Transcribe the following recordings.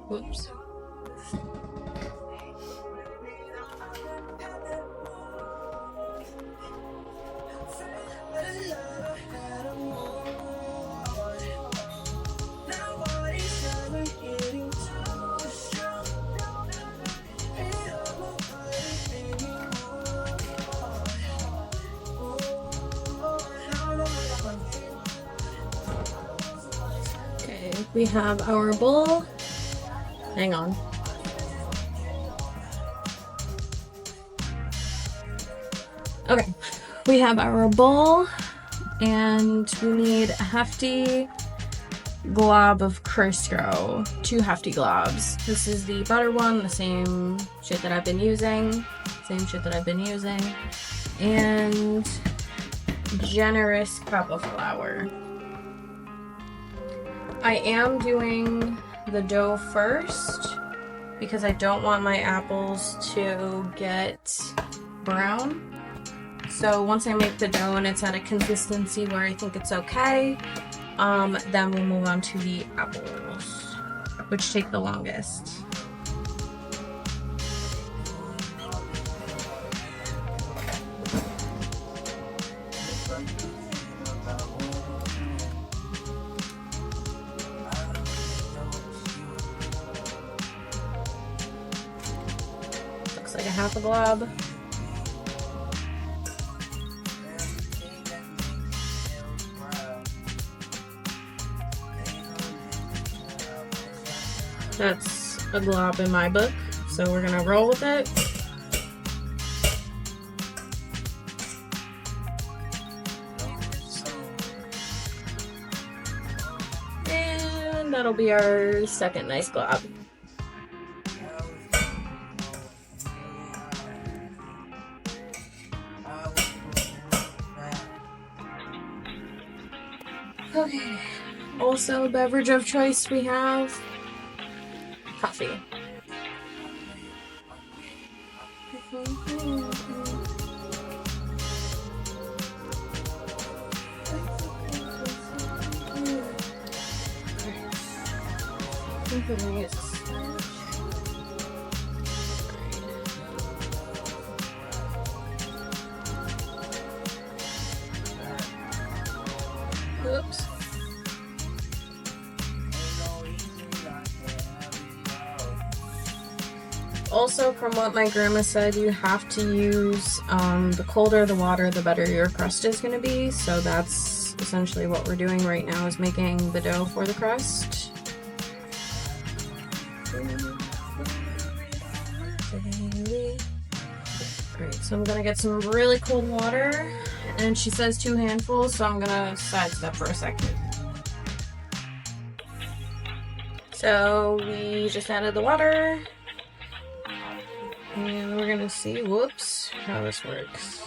Whoops. Okay, we have our bowl. Hang on. Okay, we have our bowl, and we need a hefty glob of Crisco. 2 hefty globs. This is the butter one, the same shit that I've been using. And generous cup of flour. I am doing the dough first because I don't want my apples to get brown. So once I make the dough and it's at a consistency where I think it's okay, then we'll move on to the apples, which take the longest. Looks like a half a glob. That's a glob in my book, so we're gonna roll with it. And that'll be our second nice glob. Okay, also beverage of choice we have coffee. Oops. Also, from what my grandma said, you have to use the colder the water, the better your crust is going to be. So that's essentially what we're doing right now, is making the dough for the crust. Alright, so I'm going to get some really cold water. And she says 2 handfuls, so I'm going to sidestep for a second. So we just added the water. And we're gonna see, whoops, how this works.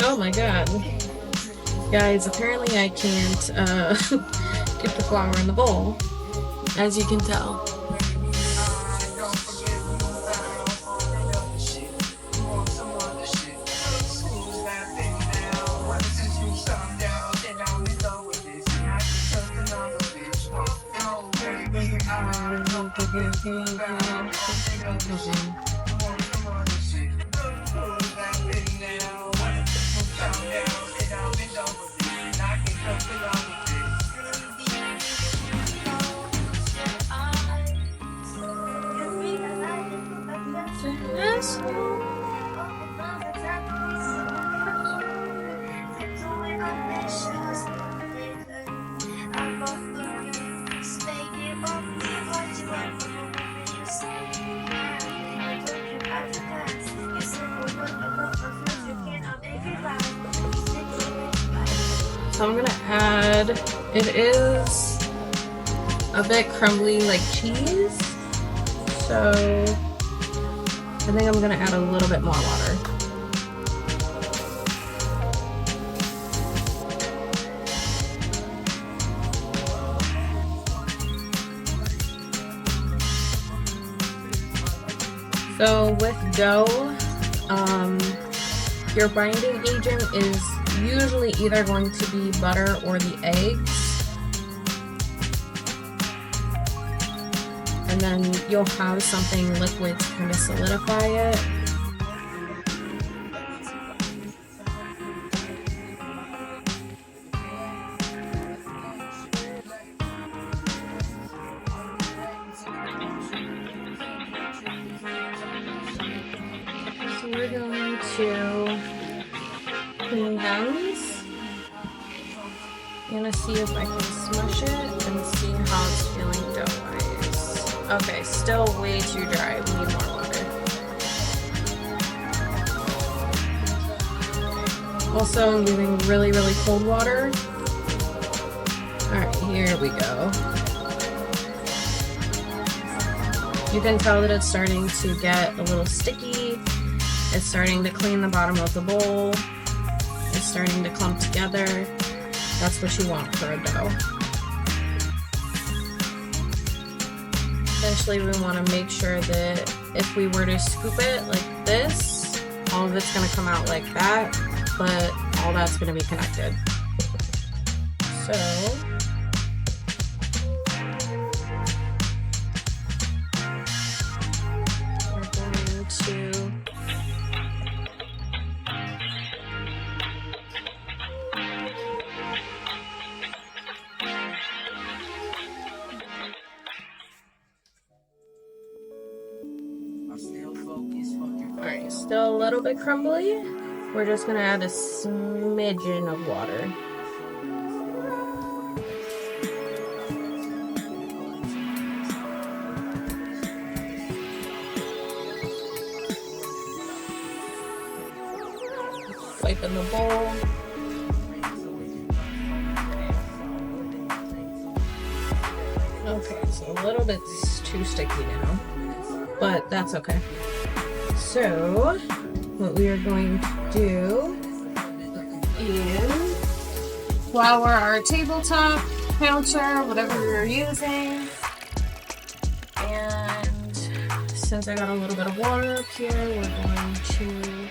Oh my god. Guys, apparently I can't get the flour in the bowl, as you can tell. So I'm gonna add, it is a bit crumbly like cheese, So I think I'm gonna add a little bit more water. So with dough, your binding agent is usually either going to be butter or the eggs. And then you'll have something liquid to kind of solidify it. So we're going to clean hands. I'm gonna see if I can smush it and see how it's feeling dough-wise. Okay, still way too dry. We need more water. Also, I'm using really, really cold water. Alright, here we go. You can tell that it's starting to get a little sticky. It's starting to clean the bottom of the bowl. It's starting to clump together. That's what you want for a dough. Eventually we want to make sure that if we were to scoop it like this, all of it's going to come out like that, but all that's going to be connected. So alright, still a little bit crumbly. We're just gonna add a smidgen of water. Wipe in the bowl. Okay, so a little bit too sticky now, but that's okay. So what we are going to do is flour our tabletop, counter, whatever you're using. And since I got a little bit of water up here, we're going to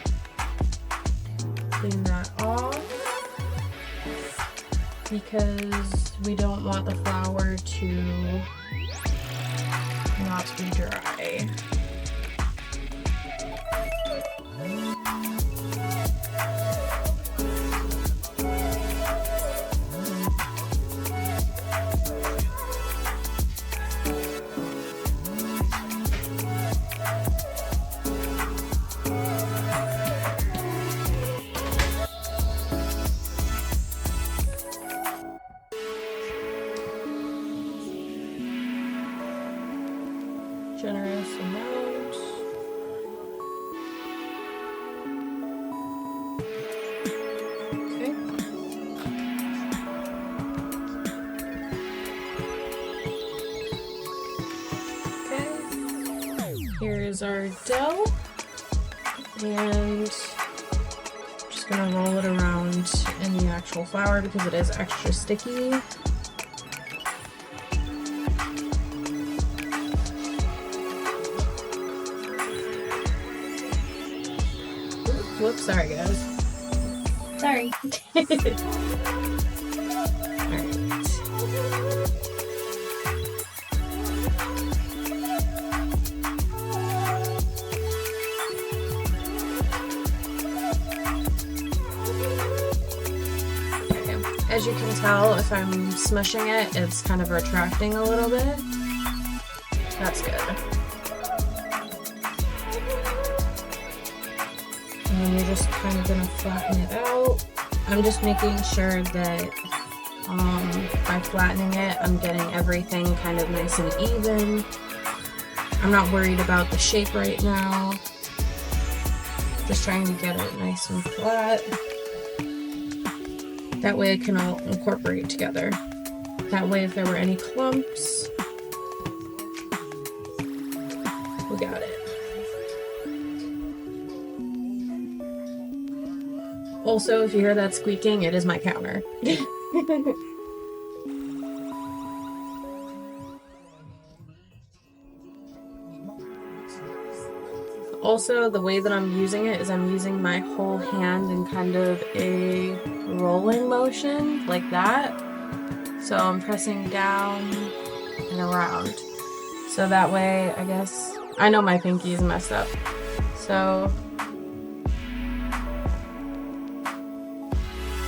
clean that off because we don't want the flour to not be dry. Generous amount. Okay. Okay. Here is our dough, and just gonna roll it around in the actual flour because it is extra sticky. Whoops, sorry guys. Sorry. Alright. Okay. As you can tell, if I'm smushing it, it's kind of retracting a little bit. That's good. And you're just kind of gonna flatten it out. I'm just making sure that by flattening it, I'm getting everything kind of nice and even. I'm not worried about the shape right now. Just trying to get it nice and flat. That way it can all incorporate together. That way if there were any clumps, We got it. Also, if you hear that squeaking, it is my counter. Also, the way that I'm using it is I'm using my whole hand in kind of a rolling motion, like that. So I'm pressing down and around. So that way, I guess, I know my pinky is messed up. So,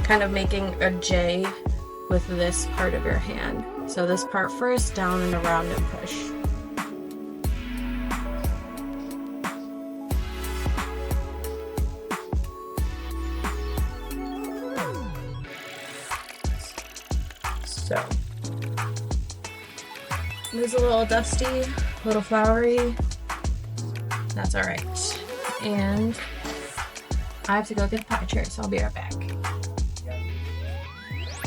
kind of making a J with this part of your hand. So this part first, down and around and push. So, it was a little dusty, a little flowery. That's alright. And I have to go get the pie tray, so I'll be right back.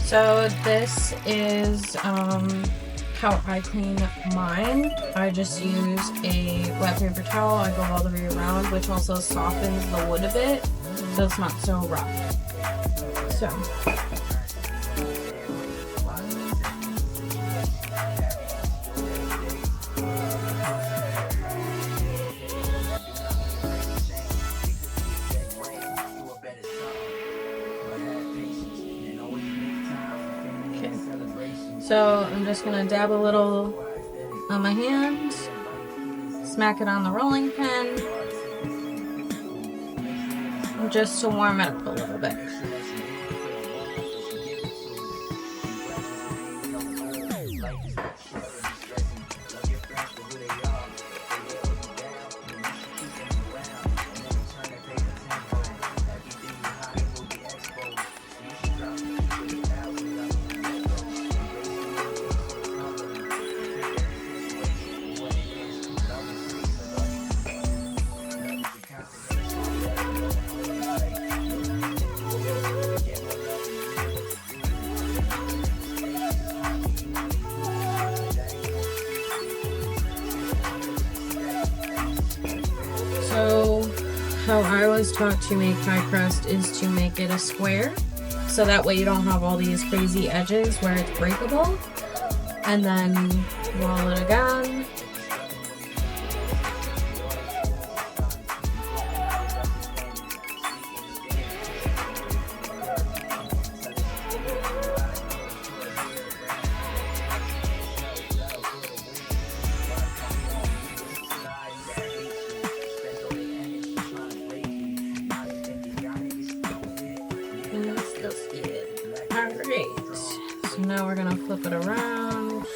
So this is how I clean mine. I just use a wet paper towel. I go all the way around, which also softens the wood a bit, so it's not so rough. So. So I'm just gonna dab a little on my hand, smack it on the rolling pin, just to warm it up a little bit. So how I was taught to make pie crust is to make it a square, so that way you don't have all these crazy edges where it's breakable, and then roll it again. Alright, so now we're gonna flip it around.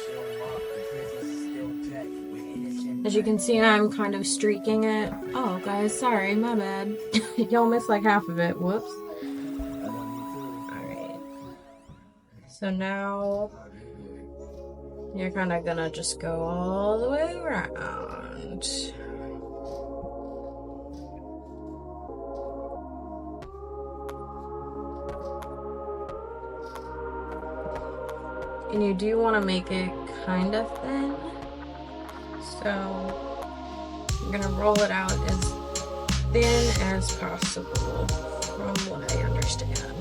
As you can see, I'm kind of streaking it. Oh guys, sorry, my bad. Y'all missed like half of it, whoops. Alright, so now you're kind of gonna just go all the way around. And you do want to make it kind of thin, so I'm gonna roll it out as thin as possible from what I understand.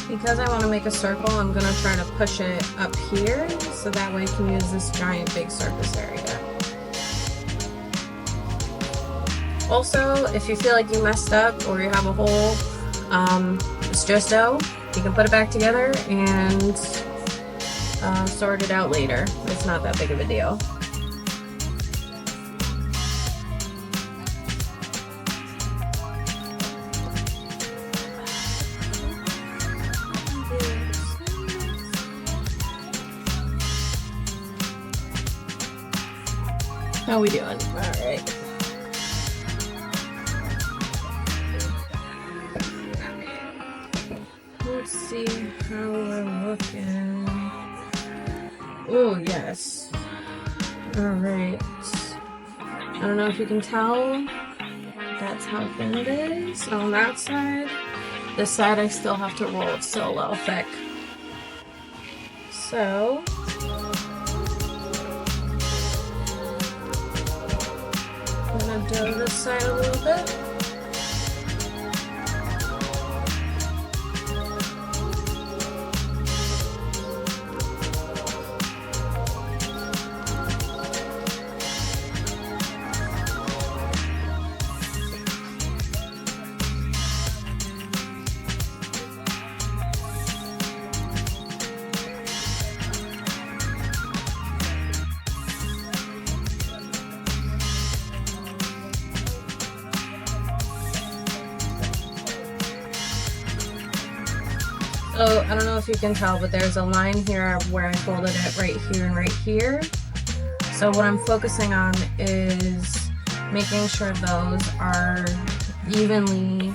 Because I want to make a circle, I'm going to try to push it up here, so that way I can use this giant big surface area. Also, if you feel like you messed up or you have a hole, it's just dough. You can put it back together and sort it out later. It's not that big of a deal. How we doing? All right. Let's see how we're looking. Oh, yes. All right. I don't know if you can tell. That's how thin it is on that side. This side I still have to roll. It's still a little thick. So I'm gonna dough this side a little bit. So I don't know if you can tell, but there's a line here where I folded it right here and right here. So what I'm focusing on is making sure those are evenly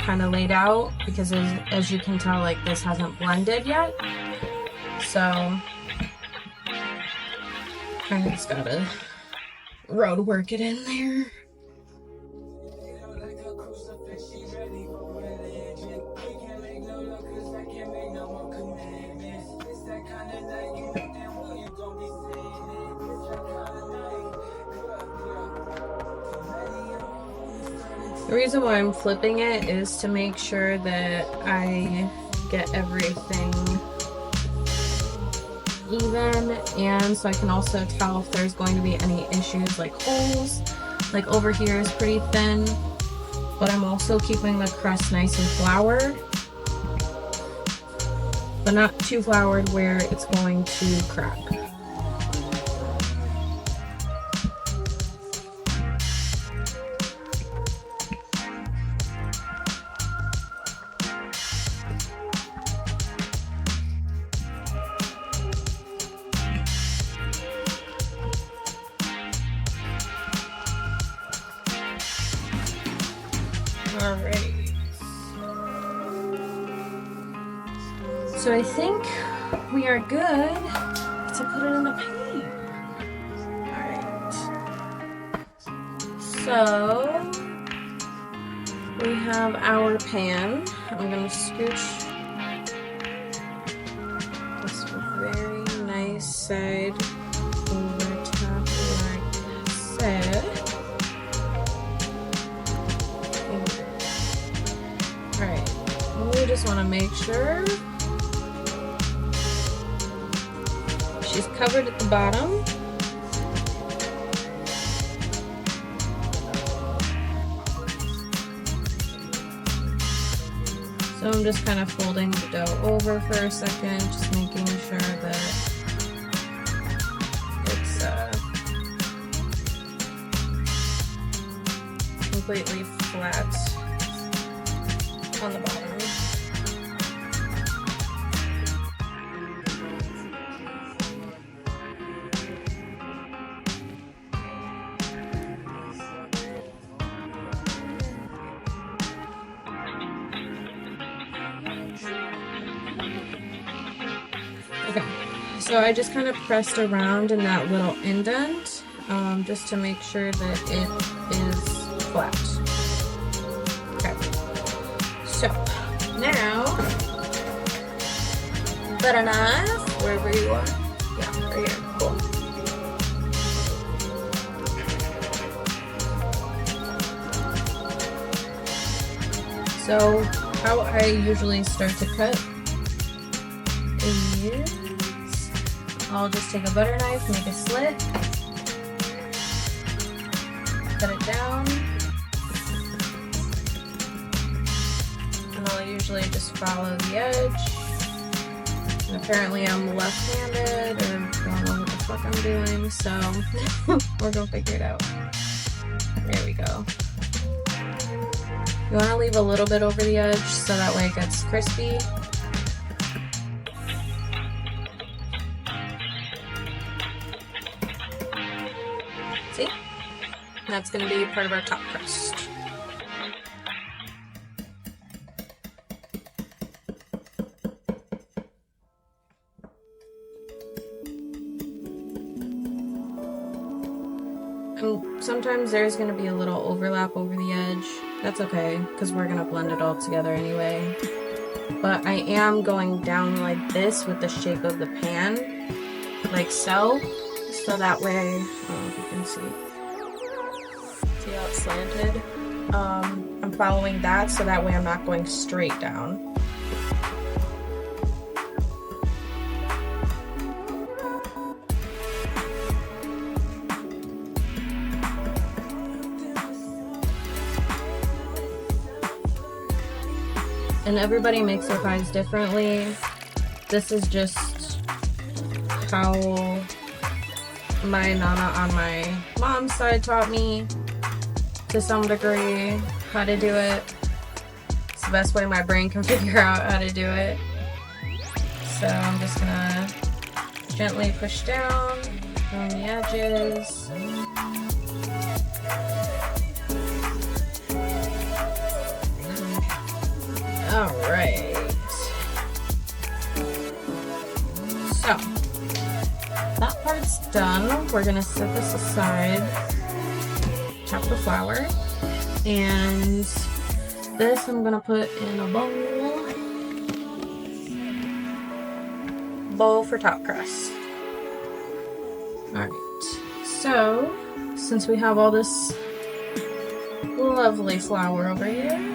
kind of laid out, because as you can tell, like, this hasn't blended yet. So I just gotta road work it in there. The reason why I'm flipping it is to make sure that I get everything even, and so I can also tell if there's going to be any issues like holes. Like over here is pretty thin, but I'm also keeping the crust nice and floured, but not too floured where it's going to crack. Alright, so I think we are good to put it in the pan. Alright, so we have our pan. I'm going to scooch this very nice side over top like so. We just want to make sure she's covered at the bottom. So I'm just kind of folding the dough over for a second, just making sure that it's completely flat on the bottom. Okay, so I just kind of pressed around in that little indent just to make sure that it is flat. Okay, so now butter knife, wherever you are. Yeah, right here. Cool. So how I usually start to cut is I'll just take a butter knife, make a slit, cut it down, and I'll usually just follow the edge. And apparently I'm left-handed, or don't know what the fuck I'm doing, so we're gonna figure it out. There we go. You want to leave a little bit over the edge so that way it gets crispy. See? That's going to be part of our top crust. And sometimes there's going to be a little overlap over the edge. That's okay, because we're going to blend it all together anyway. But I am going down like this with the shape of the pan, like so. So that way, I don't know if you can see how it's slanted? I'm following that so that way I'm not going straight down. And everybody makes their pies differently. This is just how my nana on my mom's side taught me, to some degree, how to do it. It's the best way my brain can figure out how to do it. So I'm just gonna gently push down on the edges. Alright. So, that part's done. We're gonna set this aside. Chop the flour. And this I'm gonna put in a bowl for top crust. Alright. So, since we have all this lovely flour over here,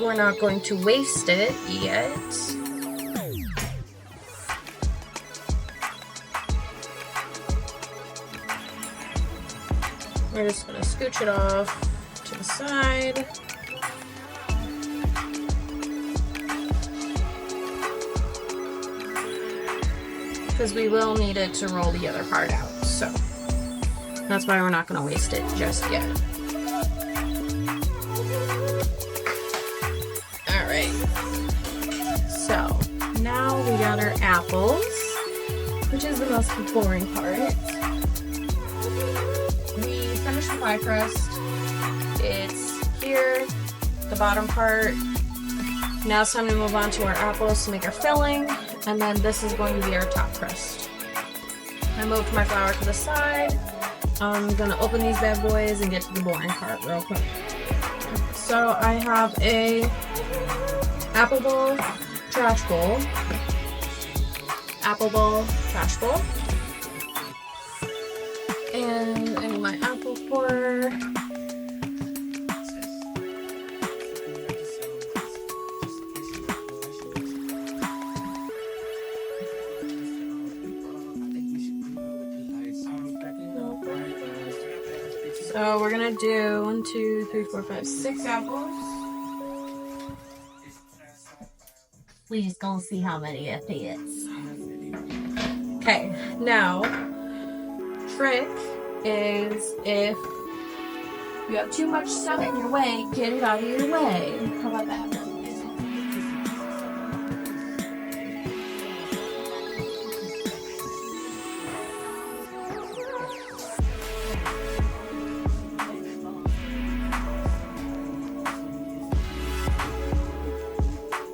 we're not going to waste it yet. We're just going to scooch it off to the side. Because we will need it to roll the other part out, so that's why we're not going to waste it just yet. So, now we got our apples, which is the most boring part. We finished the pie crust. It's here, the bottom part. Now it's time to move on to our apples to make our filling, and then this is going to be our top crust. I moved my flour to the side. I'm gonna open these bad boys and get to the boring part real quick. So I have a apple bowl, trash bowl, apple bowl, trash bowl, and I need my apple core. So we're gonna do 1, 2, 3, 4, 5, 6 apples. We just gonna see how many it is. Okay, now, trick is if you have too much stuff in your way, get it out of your way. How about that?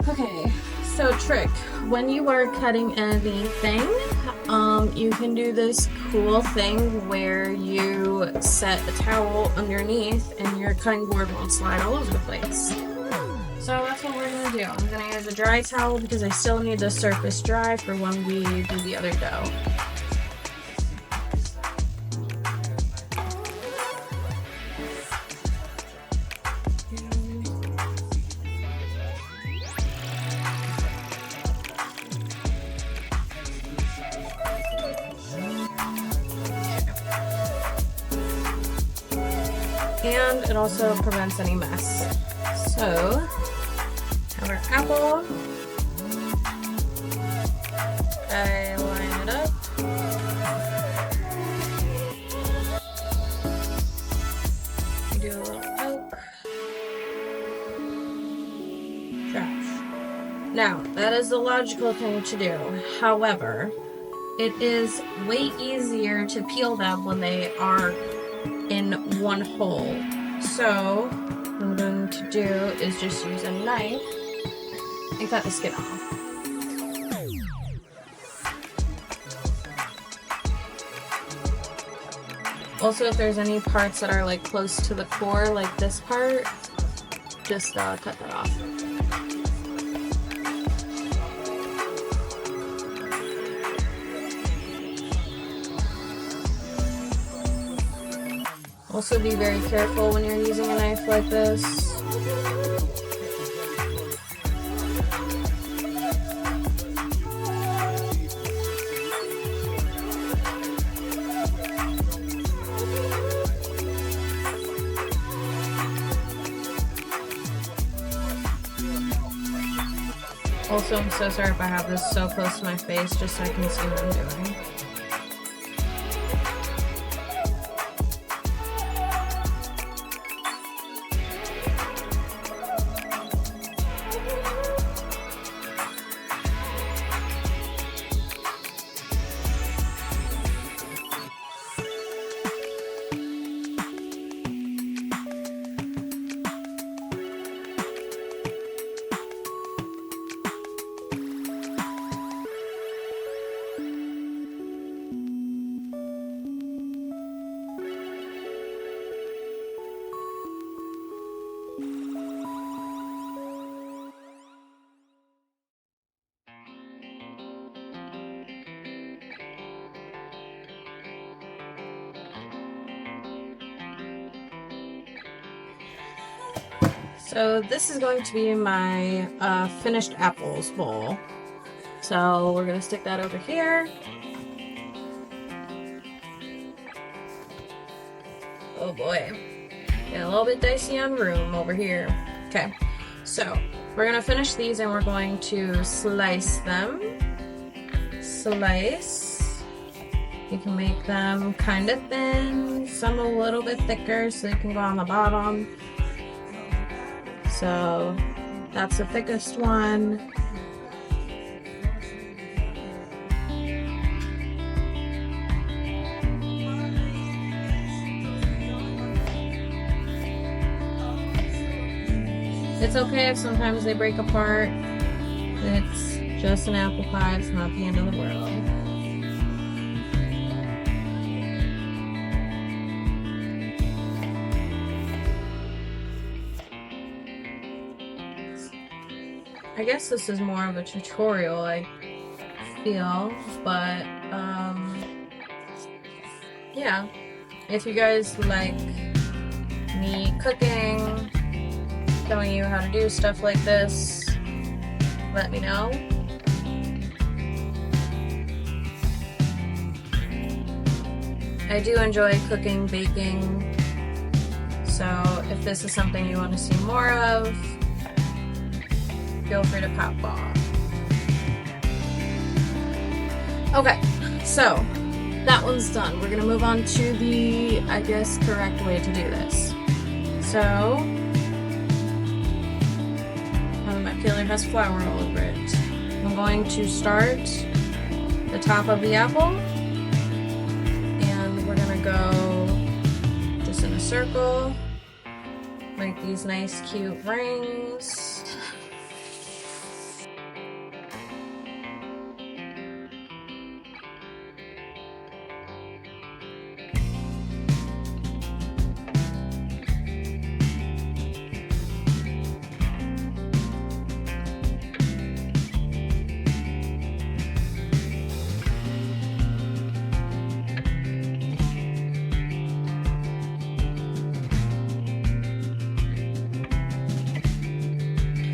Okay, so trick, when you are cutting anything, you can do this cool thing where you set a towel underneath and your cutting board won't slide all over the place. So that's what we're gonna do. I'm gonna use a dry towel because I still need the surface dry for when we do the other dough. and it also prevents any mess. So, have our apple. I line it up. Do a little poke. Trash. Now, that is the logical thing to do. However, it is way easier to peel them when they are in one hole. So, what I'm going to do is just use a knife and cut the skin off. Also, if there's any parts that are like close to the core, like this part, just cut that off. Also, be very careful when you're using a knife like this. Also, I'm so sorry if I have this so close to my face, just so I can see what I'm doing. So this is going to be my finished apples bowl. So we're going to stick that over here. Oh boy, get a little bit dicey on room over here. Okay, so we're going to finish these and we're going to slice them. Slice. You can make them kind of thin, some a little bit thicker so they can go on the bottom. So that's the thickest one. It's okay if sometimes they break apart. It's just an apple pie, it's not the end of the world. I guess this is more of a tutorial, I feel, but yeah, if you guys like me cooking, showing you how to do stuff like this, let me know. I do enjoy cooking, baking, so if this is something you want to see more of, feel free to pop off. Okay, so that one's done. We're gonna move on to the, I guess, correct way to do this. So, my peeler has flour all over it. I'm going to start the top of the apple, and we're gonna go just in a circle, make these nice cute rings.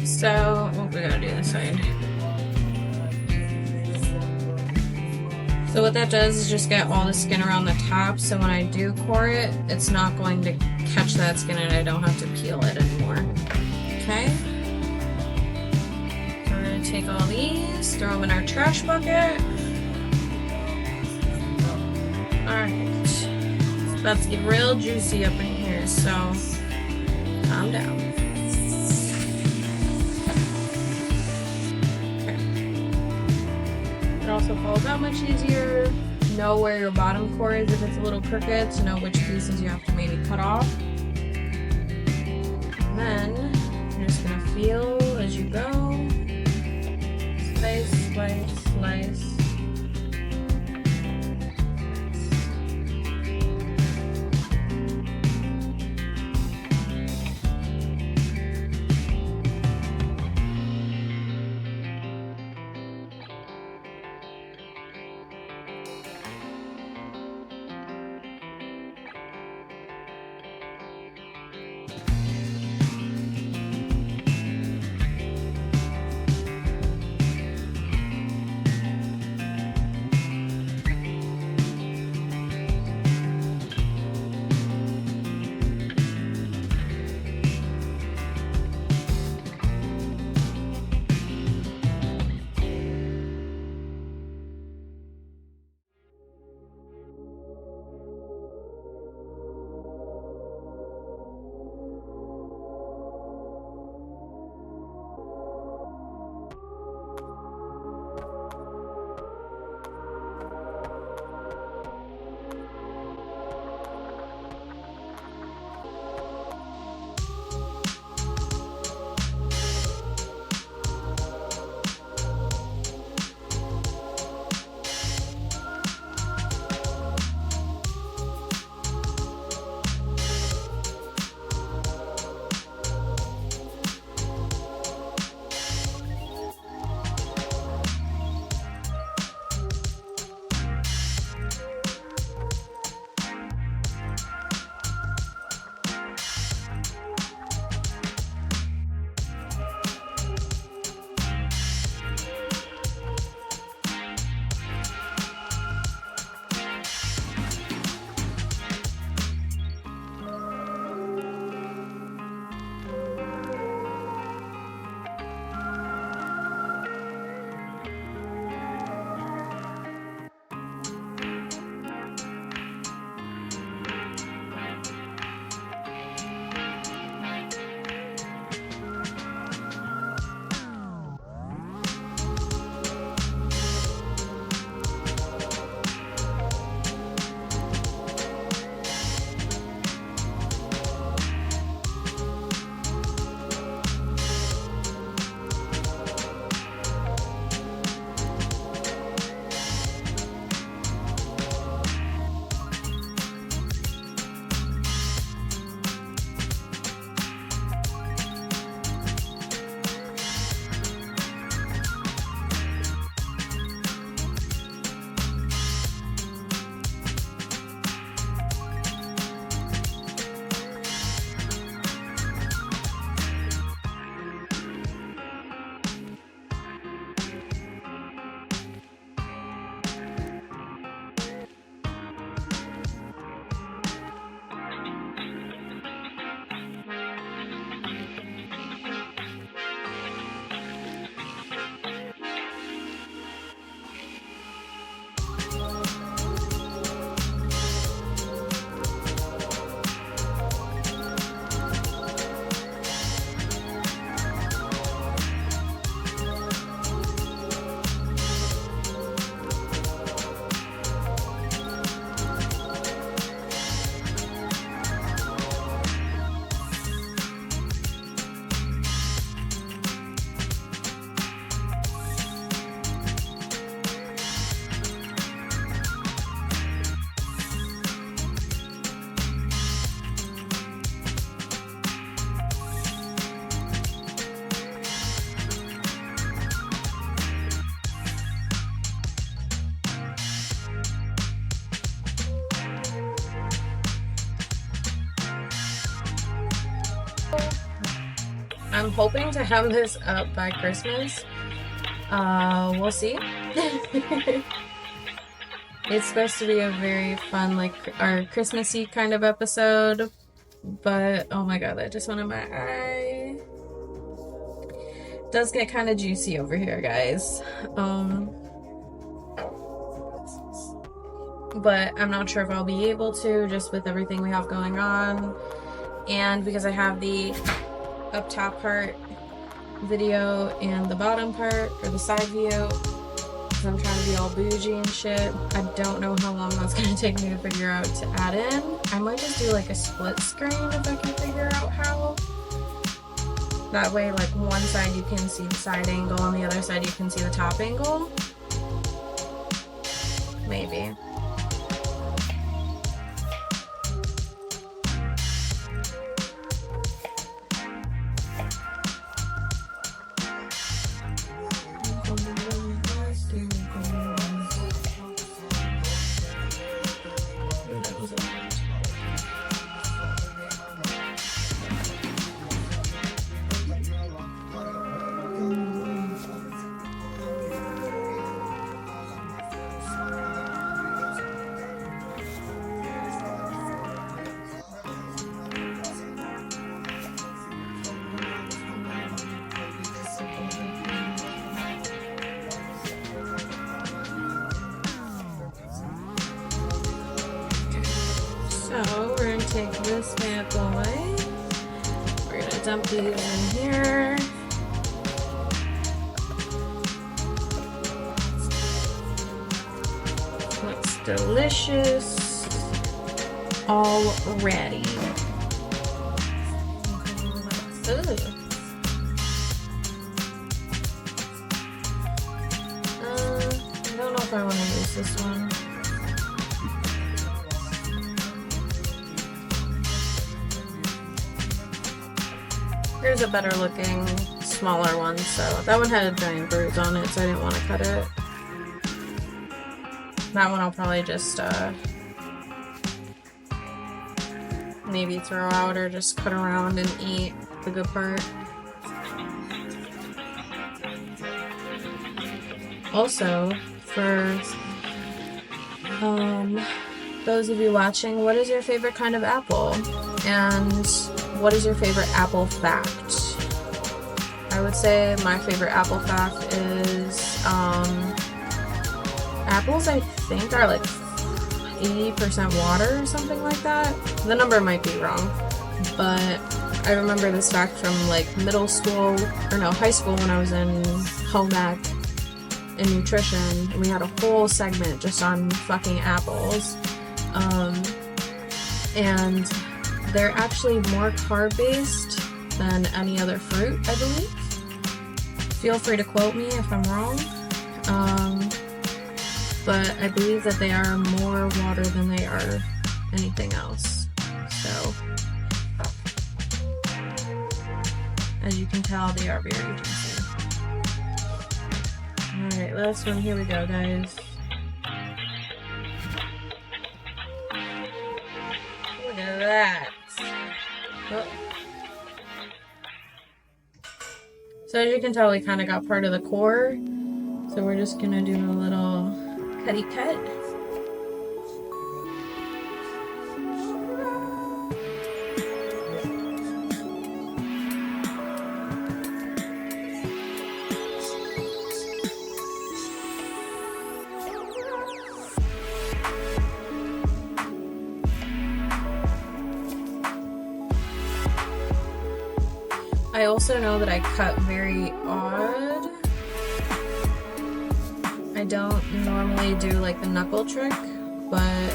So, we gotta do this side. So what that does is just get all the skin around the top, so when I do core it, it's not going to catch that skin and I don't have to peel it anymore. Okay? So we're going to take all these, throw them in our trash bucket. Alright. It's about to get real juicy up in here, so calm down. It also falls out much easier. Know where your bottom core is if it's a little crooked, to know which pieces you have to maybe cut off. And then you're just gonna feel as you go. Slice, slice, slice. I'm hoping to have this up by Christmas. We'll see. It's supposed to be a very fun, like, our Christmassy kind of episode, but oh my god, that just went in my eye. It does get kind of juicy over here, guys. But I'm not sure if I'll be able to, just with everything we have going on, and because I have the up top part video and the bottom part, or the side view. I'm trying to be all bougie and shit. I don't know how long that's gonna take me to figure out to add in. I might just do like a split screen if I can figure out how. That way, like, one side you can see the side angle, on the other side you can see the top angle. Maybe. So we're gonna take this bad boy. We're gonna dump these in here. Looks delicious already. Ooh. I don't know if I want to use this one. Here's a better looking, smaller one, so that one had a giant bruise on it, so I didn't want to cut it. That one I'll probably just maybe throw out or just cut around and eat the good part. Also, for those of you watching, what is your favorite kind of apple? And what is your favorite apple fact? I would say my favorite apple fact is apples, I think, are like 80% water or something like that. The number might be wrong, but I remember this fact from like middle school, or no, high school, when I was in home ec in nutrition, and we had a whole segment just on fucking apples. And they're actually more carb-based than any other fruit, I believe. Feel free to quote me if I'm wrong. But I believe that they are more water than they are anything else. So, as you can tell, they are very juicy. Alright, last one. Here we go, guys. Look at that. Oh. So as you can tell, we kind of got part of the core. So we're just gonna do a little cutty cut. I also know that I cut very odd. I don't normally do like the knuckle trick, but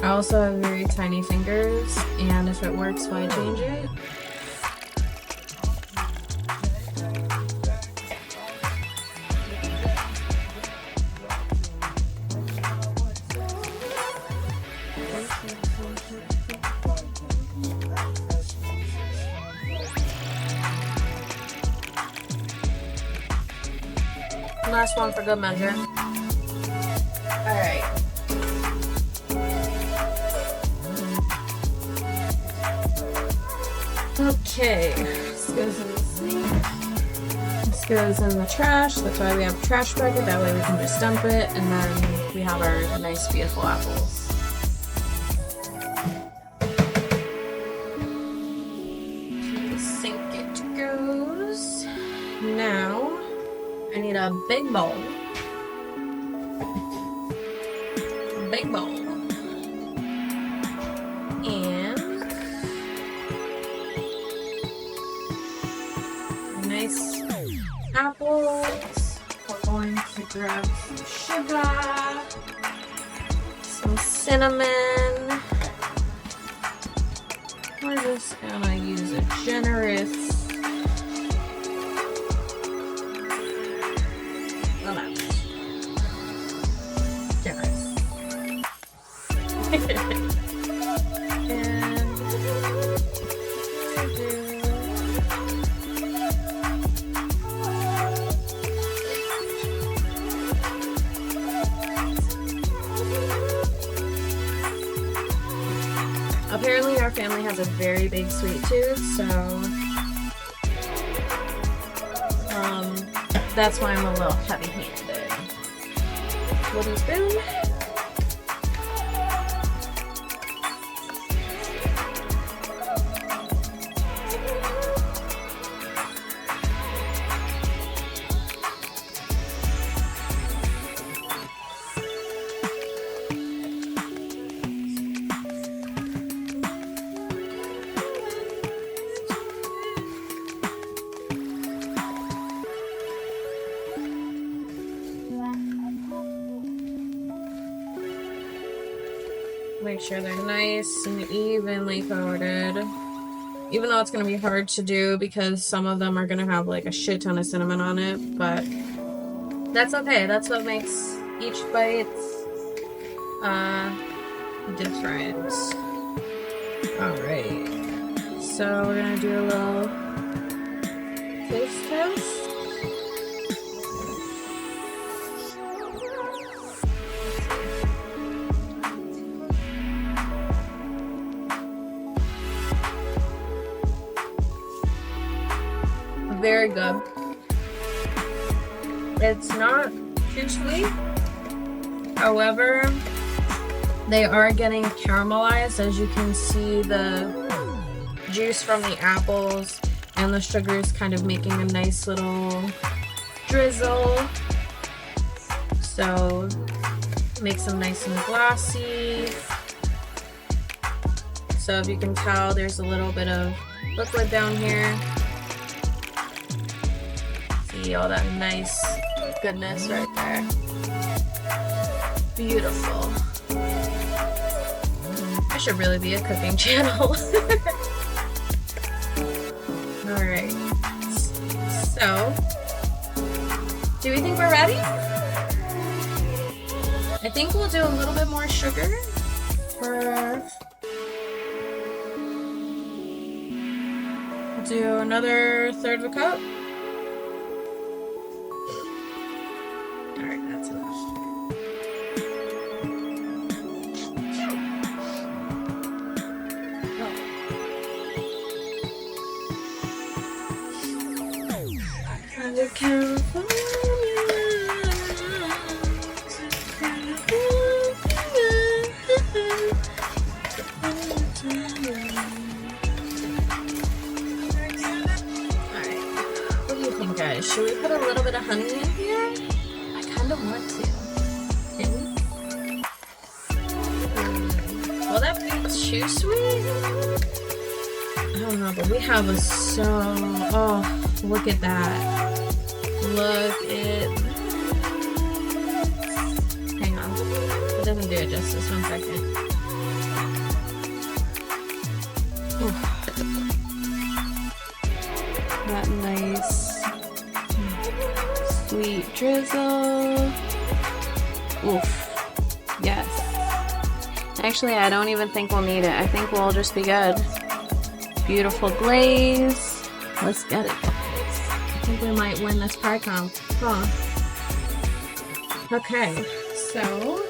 I also have very tiny fingers, and if it works, why change it? Last one for good measure. Alright. Okay. Let's go to the sink. Let's goes in the trash. That's why we have a trash bucket. That way we can just dump it, and then we have our nice, beautiful apples. To the sink it goes. Now, I need a big bowl. Big bowl. And nice apples. We're going to grab some sugar, some cinnamon. We're just gonna use a generous amount. Generous. Apparently our family has a very big sweet tooth, so that's why I'm a little heavy-handed. Wooden spoon. Make sure they're nice and evenly coated. Even though it's going to be hard to do because some of them are going to have like a shit ton of cinnamon on it, but that's okay. That's what makes each bite different. Alright. So we're going to do a little taste test. Very good. It's not too sweet. However, they are getting caramelized. As you can see, the juice from the apples and the sugar is kind of making a nice little drizzle. So, makes them nice and glossy. So if you can tell, there's a little bit of liquid down here. All that nice goodness right there. Beautiful. I should really be a cooking channel. Alright. So, do we think we're ready? I think we'll do a little bit more sugar for... Do another third of a cup. Guys, should we put a little bit of honey in here? I kind of want to. Can we? Will that be too sweet? I don't know, but we have oh, look at that. Look at... Hang on. It doesn't do it justice. 1 second. Ooh. That nice... sweet drizzle. Oof. Yes. Actually, I don't even think we'll need it. I think we'll just be good. Beautiful glaze. Let's get it, guys. I think we might win this pie comp. Huh. Okay. So,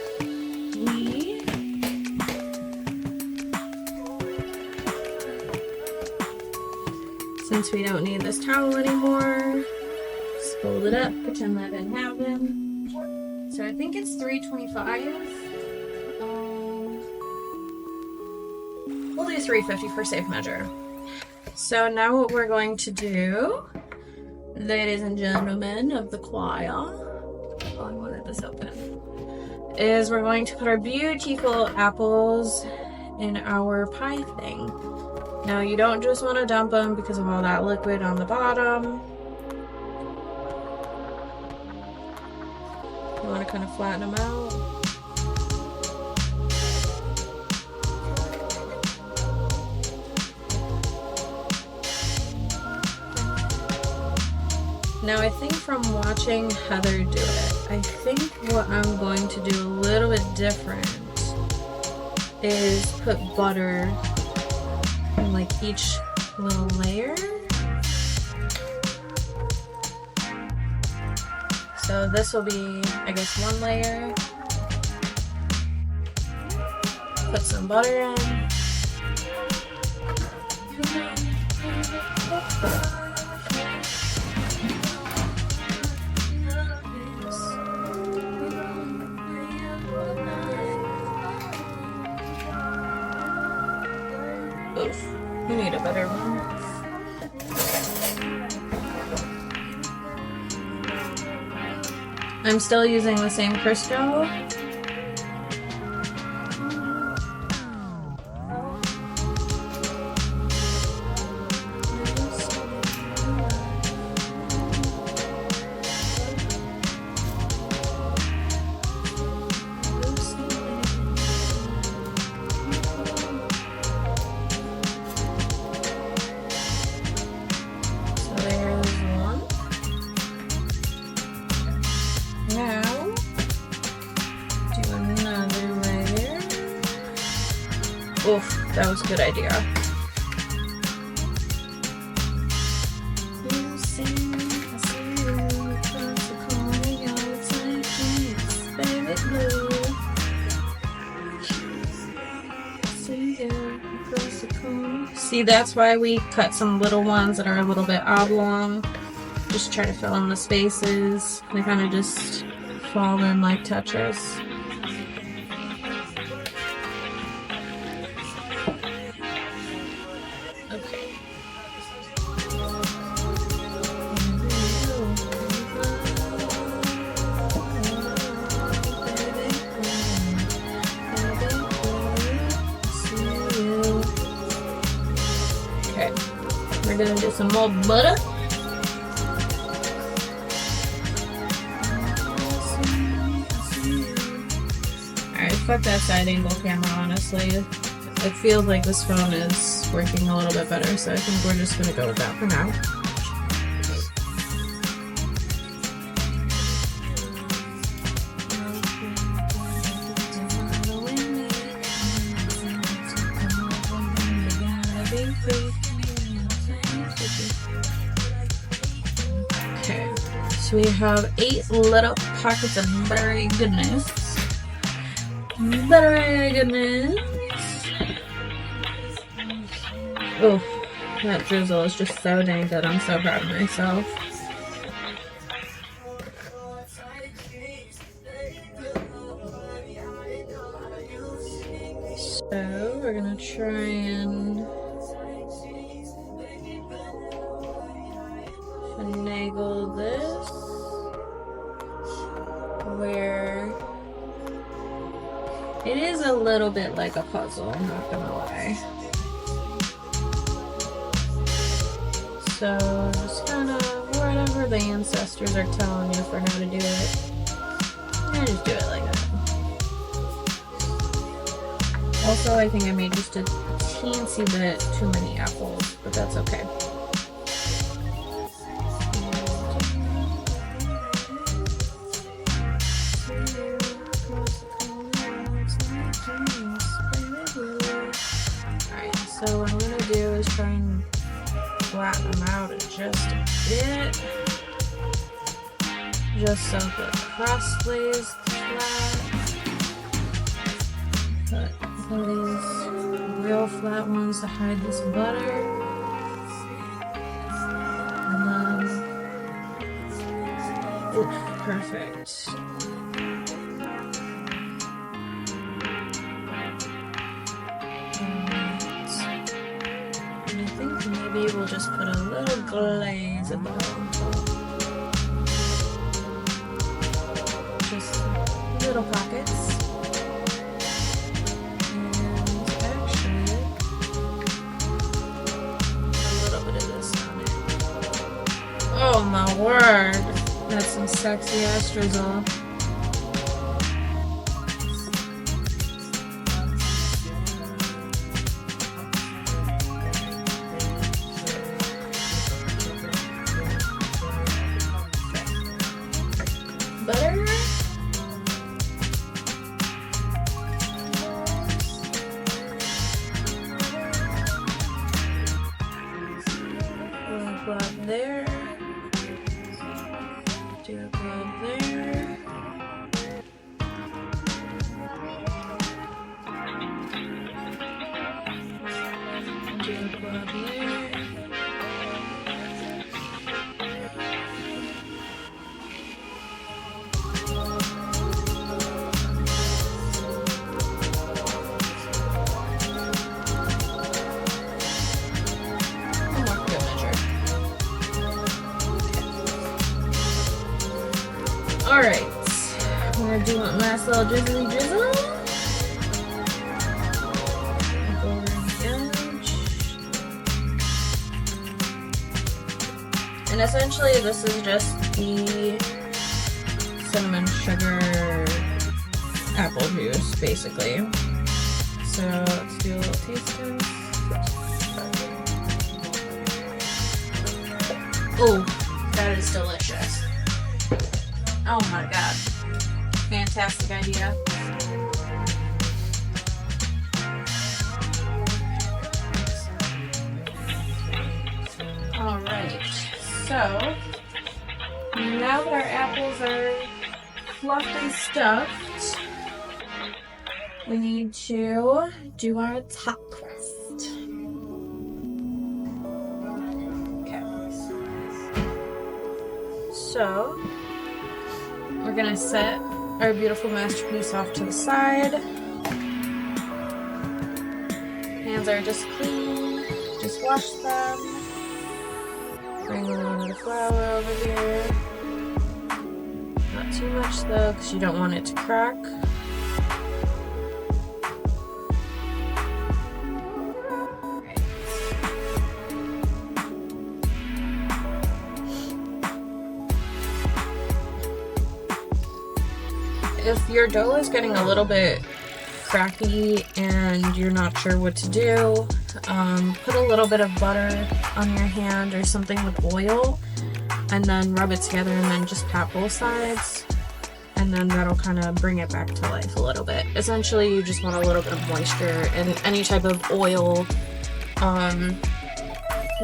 since we don't need this towel anymore, fold it up, pretend that didn't happen. So I think it's 325. We'll do 350 for safe measure. So now what we're going to do, ladies and gentlemen of the choir, oh, I wanted this open, is we're going to put our beautiful apples in our pie thing. Now you don't just want to dump them because of all that liquid on the bottom. You want to kind of flatten them out. Now I think from watching Heather do it, I think what I'm going to do a little bit different is put butter in like each little layer. So this will be, I guess, one layer. Put some butter in. Oof, we need a better one. I'm still using the same Crisco. Now, do another layer. Oof, that was a good idea. See, that's why we cut some little ones that are a little bit oblong. Just try to fill in the spaces. They kind of just fall in like Tetris. Okay. Okay. We're gonna do some more butter. Fuck that side angle camera, honestly. It feels like this phone is working a little bit better, so I think we're just gonna go with that for now. Okay, so we have 8 little pockets of buttery goodness. Buttery goodness. Oh, that drizzle is just so dang good. I'm so proud of myself. So we're gonna try and finagle this where it is a little bit like a puzzle, I'm not gonna lie. So just kind of whatever the ancestors are telling you for how to do it, I just do it like that. Also, I think I made just a teensy bit too many apples, but that's okay. So what I'm going to do is try and flatten them out just a bit. Just so the crust lays flat. Put these real flat ones to hide this butter. And then Ooh, perfect. And I think maybe we'll just put a little glaze above. Just little pockets. And actually, a little bit of this on it. Oh my word! That's some sexy ass drizzle. Butter. We'll go up there. Do a glove there. Do a glove there. Alright, we're gonna do one last little drizzly drizzle. Go around the edge. And essentially this is just the cinnamon sugar apple juice, basically. So let's do a little taste test. Oh, that is delicious. Oh my god. Fantastic idea. Alright, so now that our apples are fluffed and stuffed, we need to do our top crust. Okay. So we're gonna set our beautiful masterpiece off to the side. Hands are just clean, just wash them. Bring a little bit of flour over here. Not too much though, because you don't want it to crack. If your dough is getting a little bit cracky and you're not sure what to do, put a little bit of butter on your hand or something with oil and then rub it together and then just pat both sides, and then that'll kind of bring it back to life a little bit. Essentially you just want a little bit of moisture, and any type of oil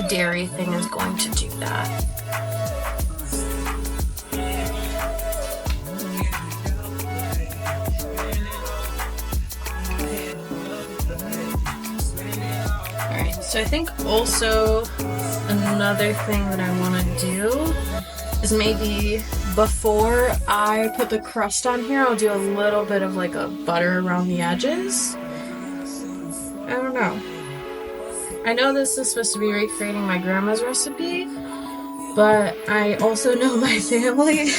dairy thing is going to do that. So I think also another thing that I want to do is maybe before I put the crust on here, I'll do a little bit of like a butter around the edges. I don't know. I know this is supposed to be recreating my grandma's recipe, but I also know my family.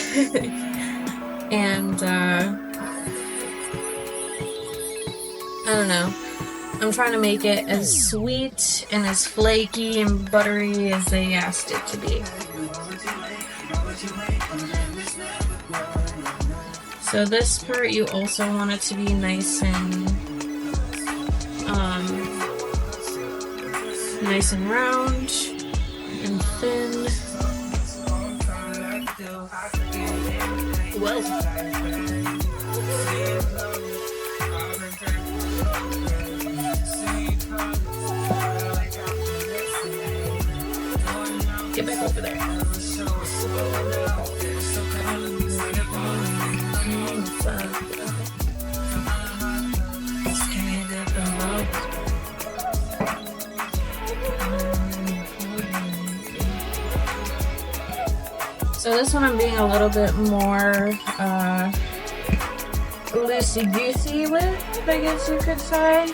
And I don't know. I'm trying to make it as sweet and as flaky and buttery as they asked it to be. So this part you also want it to be nice and round and thin. Well. Get back over there. So this one I'm being a little bit more loosey-goosey with, I guess you could say.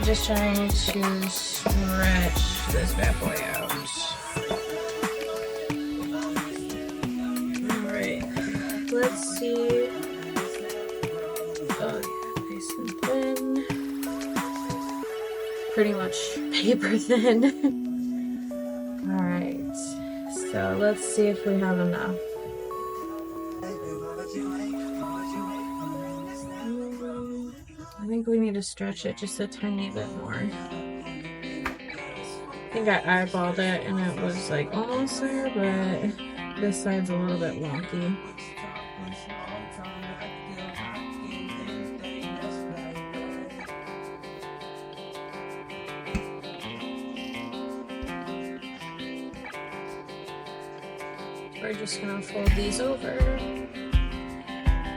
Just trying to stretch this bad boy out. Alright, let's see. Oh yeah, nice and thin. Pretty much paper thin. Alright, so let's see if we have enough. I think we need to stretch it just a tiny bit more. I think I eyeballed it and it was like almost there, but this side's a little bit wonky. We're just gonna fold these over.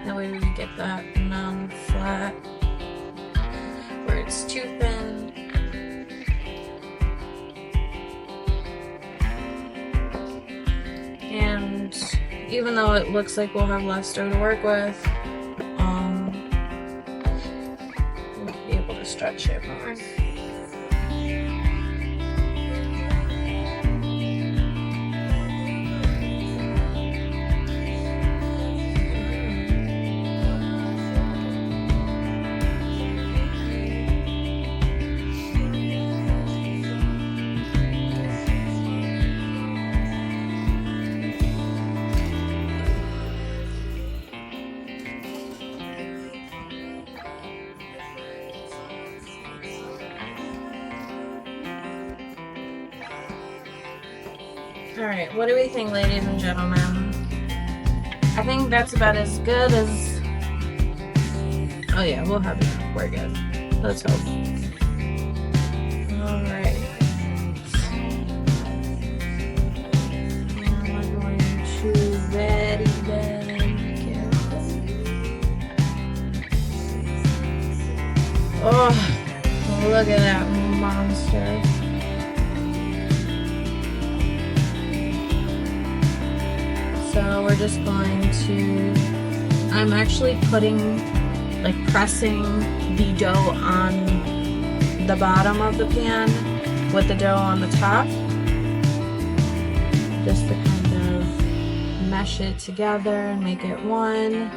That way we get that non-flat where it's too thin. And even though it looks like we'll have less dough to work with, we'll be able to stretch it more. Alright, what do we think, ladies and gentlemen? I think that's about as good as... Oh yeah, we'll have it. We're good. Let's hope. Alright. Now we're going to very careful. Oh, look at that monster. So we're just going to, I'm actually pressing the dough on the bottom of the pan with the dough on the top, just to kind of mesh it together and make it one.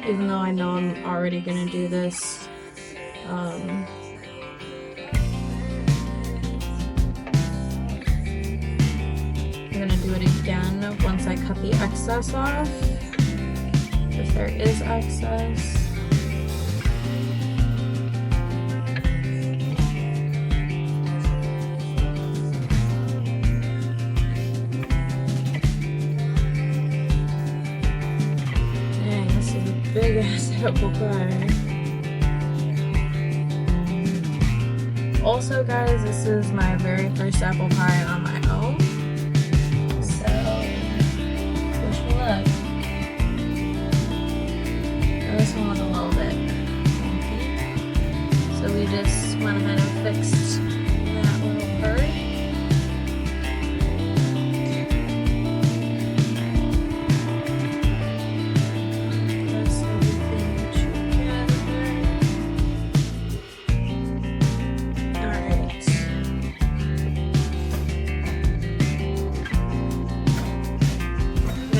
Even though I know I'm already gonna do this, I'm gonna do it again once I cut the excess off, if there is excess. Dang, this is a big ass apple pie. Also guys, this is my very first apple pie on my own. Look. This one was a little bit funky. So we just went ahead and fixed that little part. Press everything together. Alright.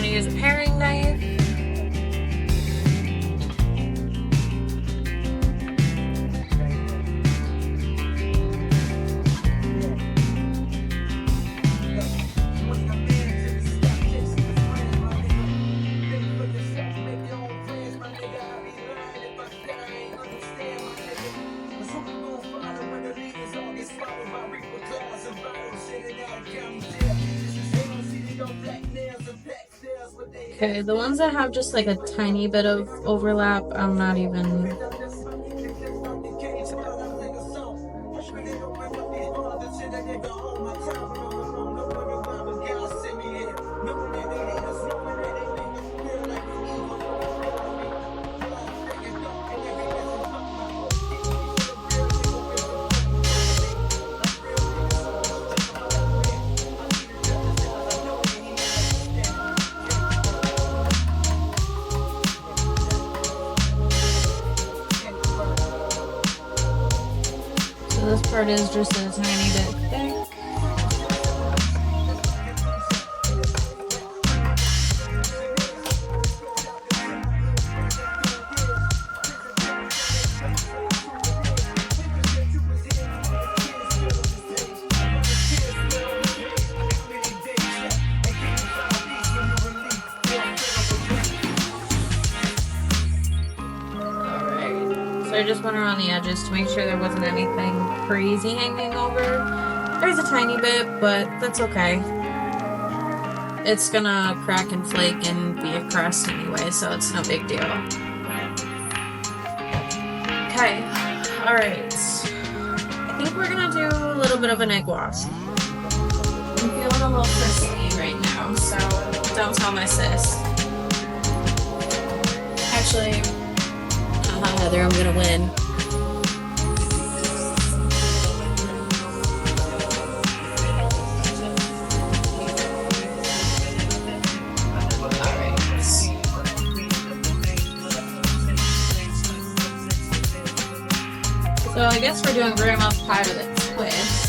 Use a paring knife. Okay, the ones that have just like a tiny bit of overlap, I'm not even... part is just a tiny bit thick. So I just went around the edges to make sure there wasn't anything crazy hanging over. There's a tiny bit, but that's okay. It's gonna crack and flake and be a crust anyway, so it's no big deal. Okay, alright. I think we're gonna do a little bit of an egg wash. I'm feeling a little crispy right now, so don't tell my sis. Actually, Heather, I'm gonna win. Alright. So I guess we're doing grandma's pie with a twist.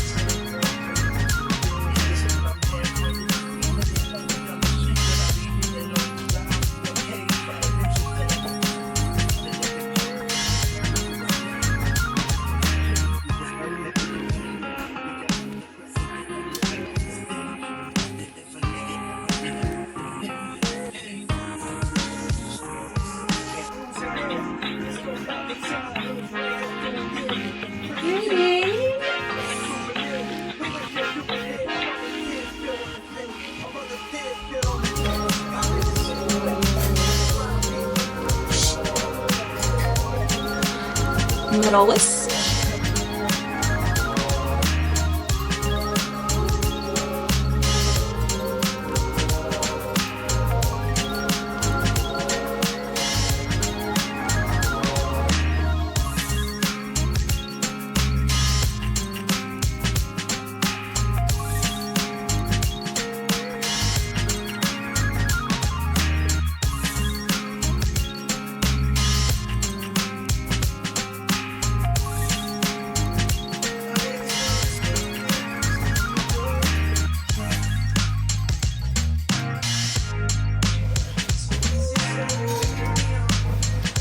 Little whisk.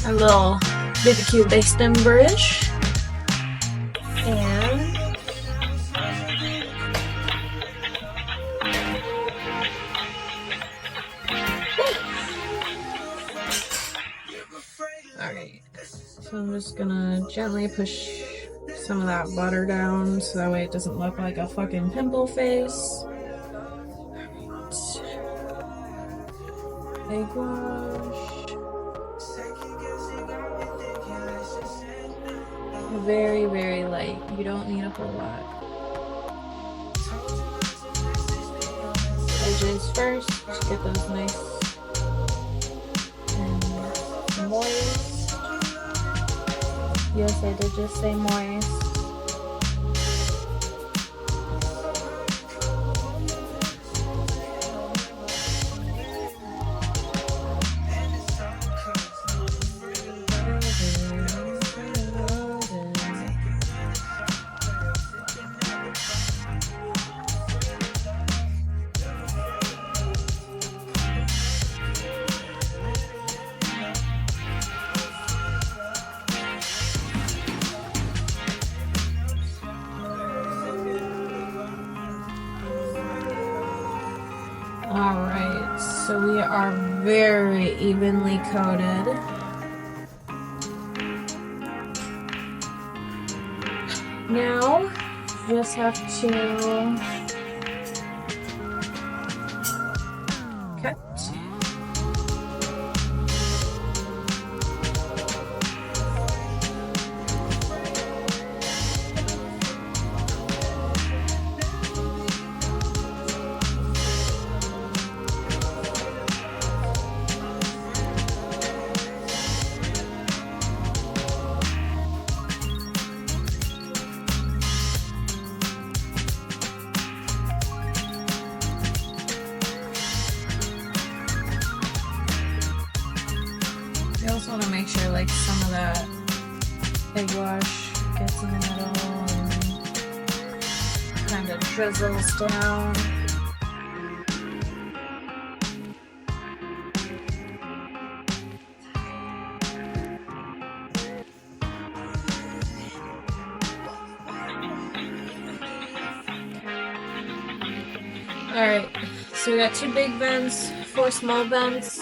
A little BBQ basting brush, and alright, so I'm just gonna gently push some of that butter down so that way it doesn't look like a fucking pimple face. Egg wash. Very, very light. You don't need a whole lot. Edges first, just get those nice and moist. Yes, I did just say moist. Alright, so we are very evenly coated. Now, just have to cut. I also want to make sure like some of that egg wash gets in the middle and it drizzles down. Alright, so we got 2 big vents, 4 small vents.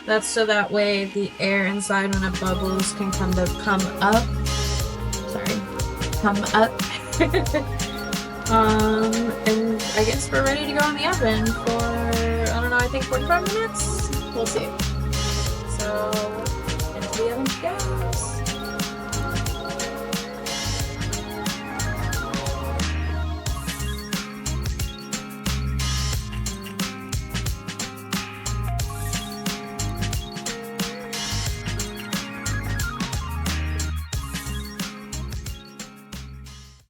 That's so that way the air inside when it bubbles can come up. Sorry, come up. And I guess we're ready to go in the oven for, I don't know, I think 45 minutes? We'll see. So, into the oven she goes.